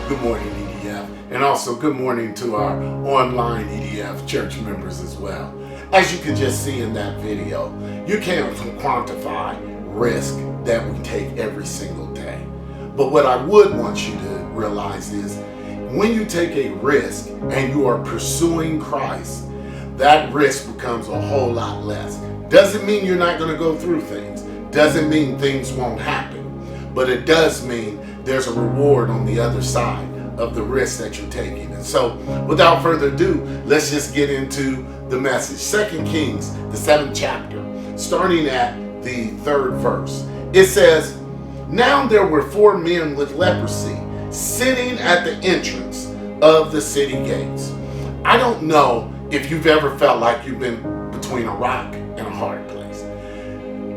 Good morning, EDF, and also good morning to our online EDF church members as well. As you can just see in that video, you can't quantify risk that we take every single day. But what I would want you to realize is when you take a risk and you are pursuing Christ, that risk becomes a whole lot less. Doesn't mean you're not going to go through things. Doesn't mean things won't happen. But it does mean there's a reward on the other side of the risk that you're taking. And so, without further ado, let's just get into the message. 2 Kings, the 7th chapter, starting at the 3rd verse. It says, "Now there were 4 men with leprosy sitting at the entrance of the city gates." I don't know if you've ever felt like you've been between a rock and a hard place.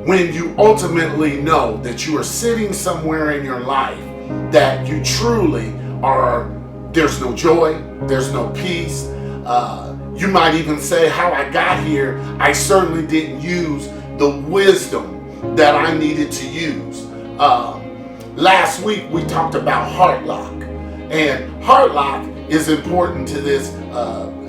When you ultimately know that you are sitting somewhere in your life that you truly are, there's no joy, there's no peace. You might even say, how I got here, I certainly didn't use the wisdom that I needed to use. Last week we talked about heart lock, and heart lock is important to this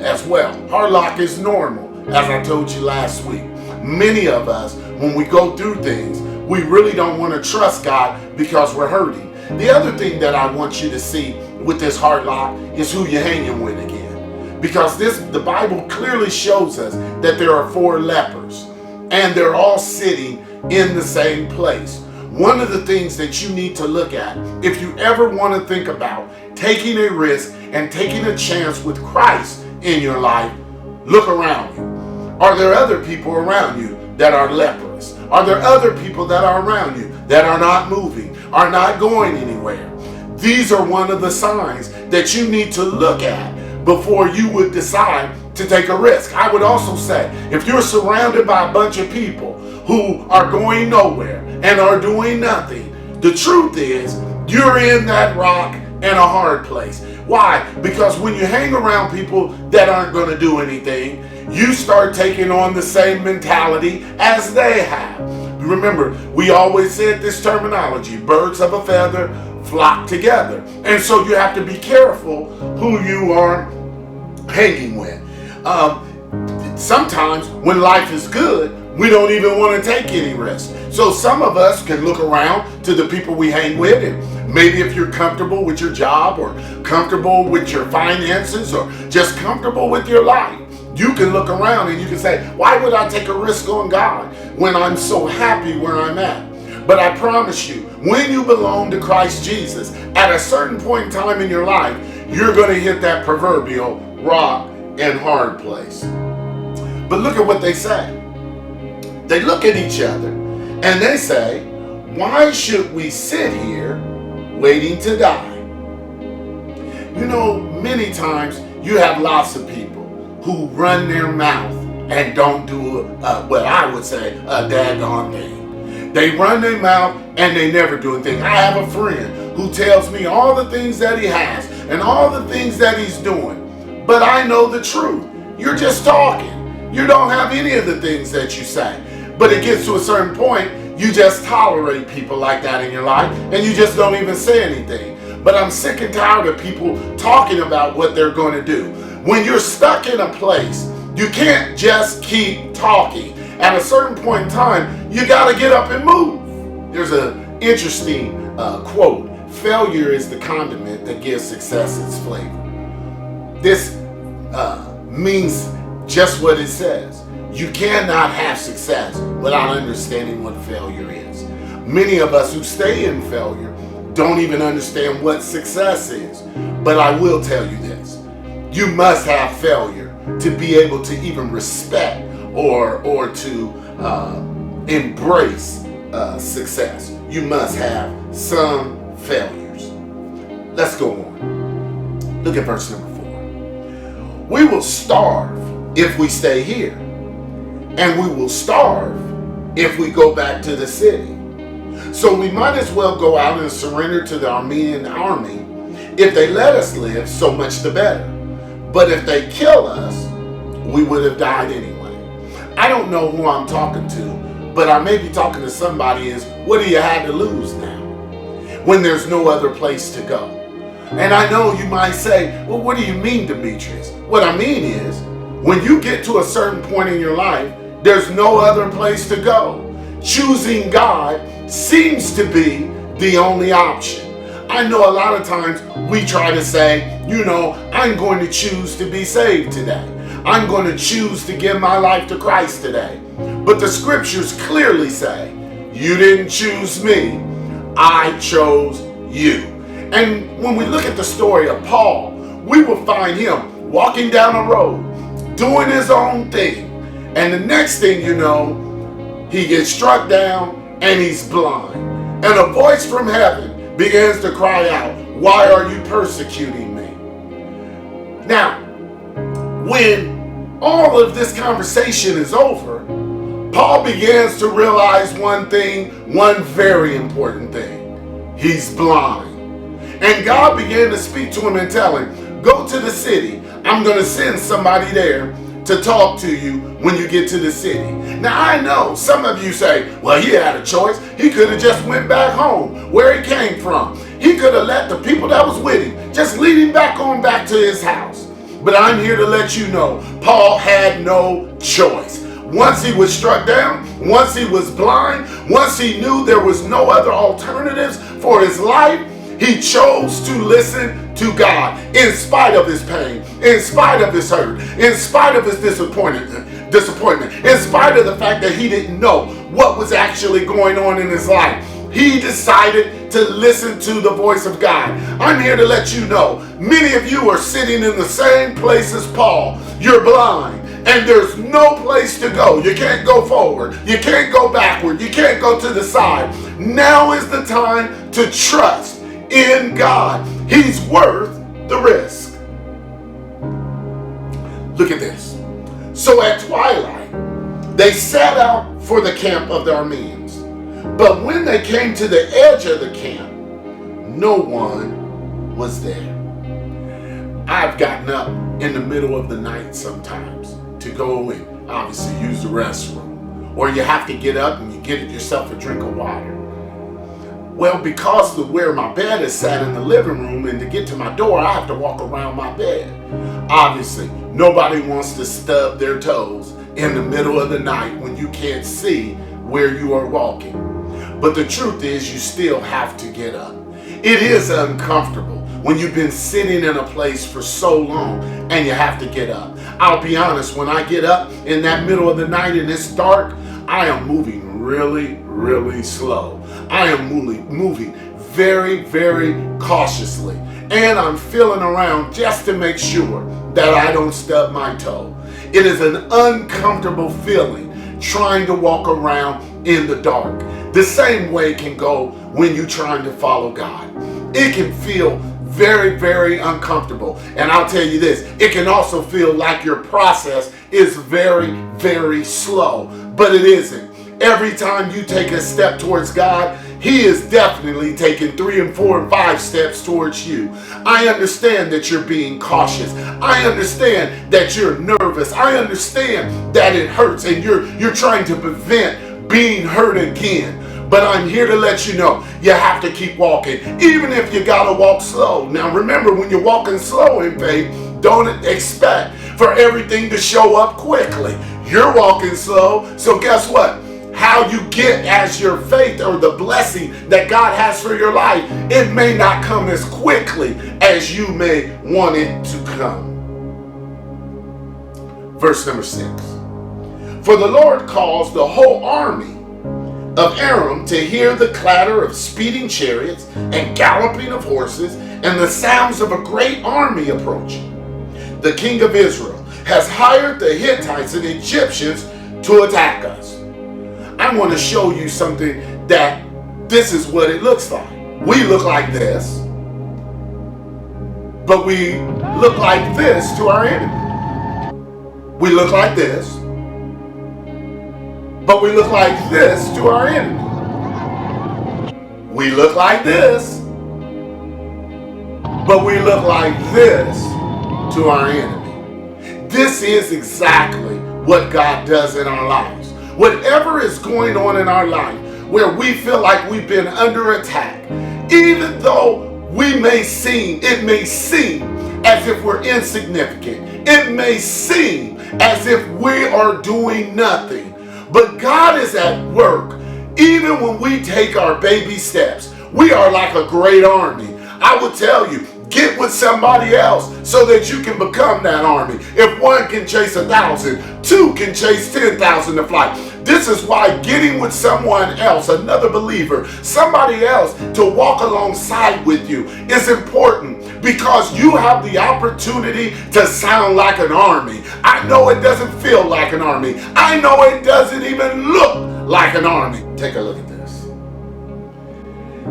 as well. Heart lock is normal, as I told you last week. Many of us, when we go through things, we really don't want to trust God because we're hurting. The other thing that I want you to see with this heart lock is who you're hanging with again. Because the Bible clearly shows us that there are 4 lepers and they're all sitting in the same place. One of the things that you need to look at, if you ever want to think about taking a risk and taking a chance with Christ in your life, look around you. Are there other people around you that are leprous? Are there other people that are around you that are not moving, are not going anywhere? These are one of the signs that you need to look at before you would decide to take a risk. I would also say, if you're surrounded by a bunch of people who are going nowhere and are doing nothing, the truth is you're in that rock and a hard place. Why? Because when you hang around people that aren't going to do anything, you start taking on the same mentality as they have. Remember, we always said this terminology, birds of a feather flock together. And so you have to be careful who you are hanging with. Sometimes when life is good, we don't even want to take any risk. So some of us can look around to the people we hang with, and maybe if you're comfortable with your job or comfortable with your finances or just comfortable with your life, you can look around and you can say, why would I take a risk on God when I'm so happy where I'm at? But I promise you, when you belong to Christ Jesus, at a certain point in time in your life, you're going to hit that proverbial rock and hard place. But look at what they say. They look at each other and they say, why should we sit here waiting to die? You know, many times you have lots of people who run their mouth and don't do what I would say a daggone thing. They run their mouth and they never do anything. I have a friend who tells me all the things that he has and all the things that he's doing. But I know the truth. You're just talking. You don't have any of the things that you say. But it gets to a certain point, you just tolerate people like that in your life and you just don't even say anything. But I'm sick and tired of people talking about what they're going to do. When you're stuck in a place, you can't just keep talking. At a certain point in time, you got to get up and move. There's an interesting quote. Failure is the condiment that gives success its flavor. This means just what it says. You cannot have success without understanding what failure is. Many of us who stay in failure don't even understand what success is. But I will tell you this. You must have failure to be able to even respect or to embrace success. You must have some failures. Let's go on. Look at verse number 4. We will starve if we stay here, and we will starve if we go back to the city. So we might as well go out and surrender to the Armenian army. If they let us live, so much the better. But if they kill us, we would have died anyway. I don't know who I'm talking to, but I may be talking to somebody is, what do you have to lose now? When there's no other place to go. And I know you might say, well, what do you mean, Demetrius? What I mean is, when you get to a certain point in your life, there's no other place to go. Choosing God seems to be the only option. I know a lot of times we try to say, I'm going to choose to be saved today. I'm going to choose to give my life to Christ today. But the scriptures clearly say, you didn't choose me, I chose you. And when we look at the story of Paul, we will find him walking down a road, doing his own thing. And the next thing you know, he gets struck down and he's blind. And a voice from heaven begins to cry out, why are you persecuting me? Now, when all of this conversation is over, Paul begins to realize one thing, one very important thing. He's blind. And God began to speak to him and tell him, go to the city. I'm going to send somebody there to talk to you when you get to the city. Now I know some of you say, well, he had a choice. He could have just went back home where he came from. He could have let the people that was with him just lead him back to his house. But I'm here to let you know, Paul had no choice. Once he was struck down, once he was blind, once he knew there was no other alternatives for his life, he chose to listen to God in spite of his pain, in spite of his hurt, in spite of his disappointment, in spite of the fact that he didn't know what was actually going on in his life. He decided to listen to the voice of God. I'm here to let you know, many of you are sitting in the same place as Paul. You're blind. And there's no place to go. You can't go forward. You can't go backward. You can't go to the side. Now is the time to trust in God. He's worth the risk. Look at this. So at twilight, they set out for the camp of the Arameans. But when they came to the edge of the camp, no one was there. I've gotten up in the middle of the night sometimes to go and obviously use the restroom. Or you have to get up and you get yourself a drink of water. Well, because of where my bed is sat in the living room, and to get to my door, I have to walk around my bed. Obviously, nobody wants to stub their toes in the middle of the night when you can't see where you are walking. But the truth is, you still have to get up. It is uncomfortable when you've been sitting in a place for so long and you have to get up. I'll be honest, when I get up in that middle of the night and it's dark, I am moving really, really slow. I am moving very, very cautiously. And I'm feeling around just to make sure that I don't stub my toe. It is an uncomfortable feeling trying to walk around in the dark. The same way can go when you're trying to follow God. It can feel very, very uncomfortable. And I'll tell you this, it can also feel like your process is very, very slow, but it isn't. Every time you take a step towards God, He is definitely taking 3 and 4 and 5 steps towards you. I understand that you're being cautious. I understand that you're nervous. I understand that it hurts and you're trying to prevent being hurt again. But I'm here to let you know, you have to keep walking, even if you gotta walk slow. Now remember, when you're walking slow in faith, don't expect for everything to show up quickly. You're walking slow, so guess what? How you get as your faith or the blessing that God has for your life, it may not come as quickly as you may want it to come. Verse number 6. For the Lord caused the whole army of Aram to hear the clatter of speeding chariots and galloping of horses and the sounds of a great army approaching. The king of Israel has hired the Hittites and Egyptians to attack us. I want to show you something that this is what it looks like. We look like this, but we look like this to our enemy. We look like this, but we look like this to our enemy. We look like this, but we look like this to our enemy. This is exactly what God does in our lives. Whatever is going on in our life, where we feel like we've been under attack, even though it may seem as if we're insignificant. It may seem as if we are doing nothing. But God is at work. Even when we take our baby steps, we are like a great army. I will tell you, get with somebody else so that you can become that army. If one can chase 1,000, two can chase 10,000 to flight. This is why getting with someone else, another believer, somebody else to walk alongside with you is important, because you have the opportunity to sound like an army. I know it doesn't feel like an army. I know it doesn't even look like an army. Take a look at this.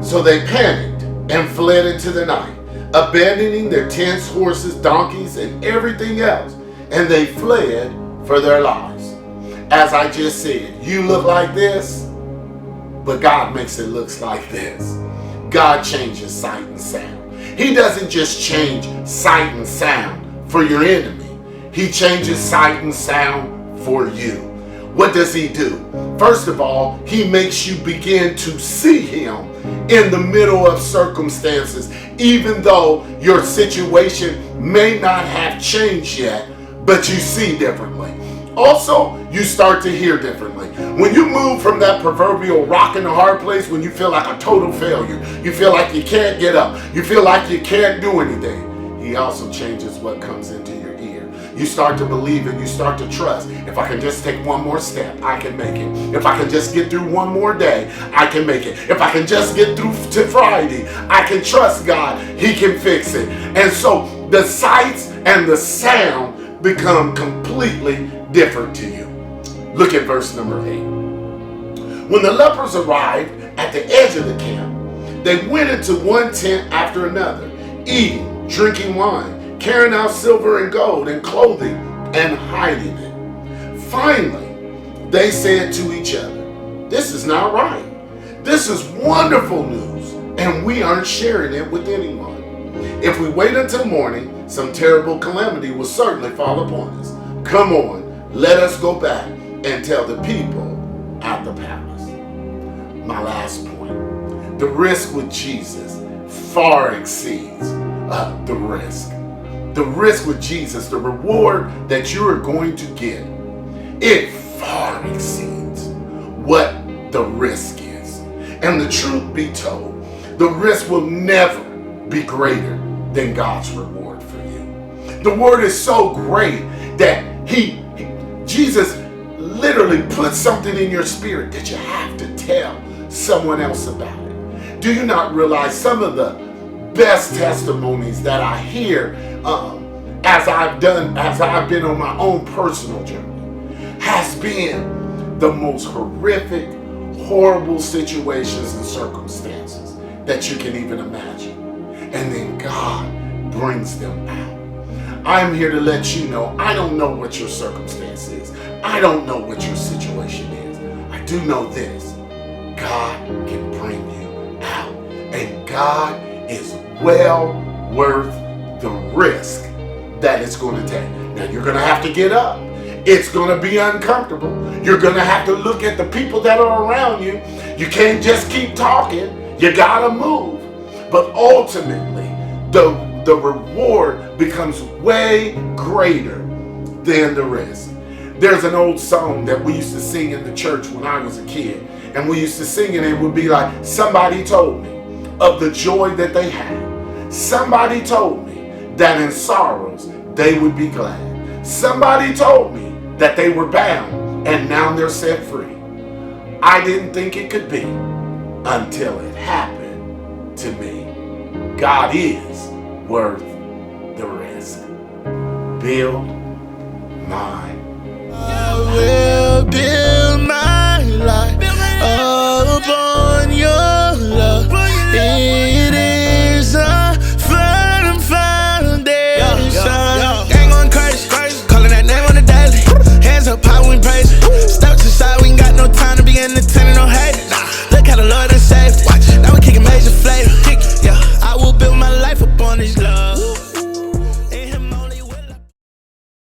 So they panicked and fled into the night, abandoning their tents, horses, donkeys, and everything else, and they fled for their lives. As I just said, you look like this, but God makes it look like this. God changes sight and sound. He doesn't just change sight and sound for your enemy. He changes sight and sound for you. What does he do? First of all, he makes you begin to see him in the middle of circumstances, even though your situation may not have changed yet, but you see differently. Also, you start to hear differently. When you move from that proverbial rock in the hard place, when you feel like a total failure, you feel like you can't get up, you feel like you can't do anything, he also changes what comes into your ear. You start to believe and you start to trust. If I can just take one more step, I can make it. If I can just get through one more day, I can make it. If I can just get through to Friday, I can trust God. He can fix it. And so the sights and the sound become completely different to you. Look at verse number 8. When the lepers arrived at the edge of the camp, they went into one tent after another, eating, drinking wine, carrying out silver and gold and clothing and hiding it. Finally, they said to each other, "This is not right. This is wonderful news, and we aren't sharing it with anyone. If we wait until morning, some terrible calamity will certainly fall upon us. Come on, let us go back and tell the people at the palace." My last point. The risk with Jesus far exceeds the risk. The risk with Jesus, the reward that you are going to get, it far exceeds what the risk is. And the truth be told, the risk will never be greater than God's reward for you. The word is so great that Jesus literally put something in your spirit that you have to tell someone else about it. Do you not realize some of the best testimonies that I hear as I've been on my own personal journey has been the most horrific, horrible situations and circumstances that you can even imagine. And then God brings them out. I'm here to let you know, I don't know what your circumstance is. I don't know what your situation is. I do know this. God can bring you out. And God is well worth the risk that it's going to take. Now, you're going to have to get up. It's going to be uncomfortable. You're going to have to look at the people that are around you. You can't just keep talking. You got to move. But ultimately, the reward becomes way greater than the risk. There's an old song that we used to sing in the church when I was a kid. And we used to sing it, and it would be like, somebody told me of the joy that they had. Somebody told me that in sorrows they would be glad. Somebody told me that they were bound and now they're set free. I didn't think it could be until it happened to me. God is worth the risk. Build my I will build my life upon your love. It is a firm foundation. Gang going crazy, calling that name on the daily. Hands up high, we praise. Step to the side, we ain't got no time to be entertained.